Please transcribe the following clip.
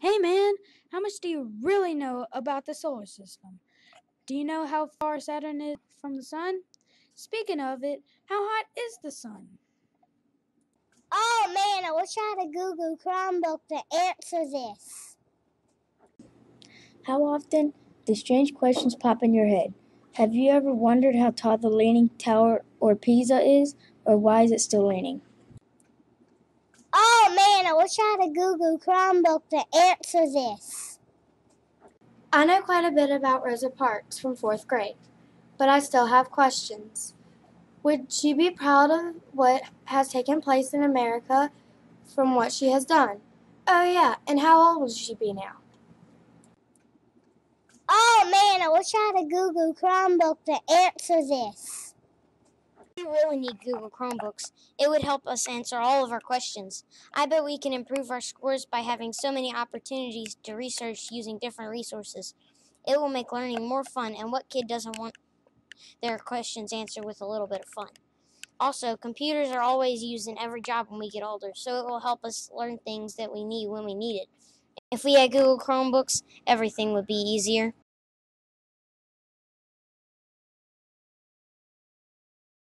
Hey man, how much do you really know about the solar system? Do you know how far Saturn is from the sun? Speaking of it, how hot is the sun? Oh man, I wish I had a Google Chromebook to answer this. How often do strange questions pop in your head? Have you ever wondered how tall the Leaning Tower or Pisa is, or why is it still leaning? Oh man, I wish I had a Google Chromebook to answer this. I know quite a bit about Rosa Parks from 4th grade, but I still have questions. Would she be proud of what has taken place in America from what she has done? Oh yeah, and how old would she be now? Oh man, I wish I had a Google Chromebook to answer this. We really need Google Chromebooks. It would help us answer all of our questions. I bet we can improve our scores by having so many opportunities to research using different resources. It will make learning more fun, and what kid doesn't want their questions answered with a little bit of fun? Also, computers are always used in every job when we get older, so it will help us learn things that we need when we need it. If we had Google Chromebooks, everything would be easier.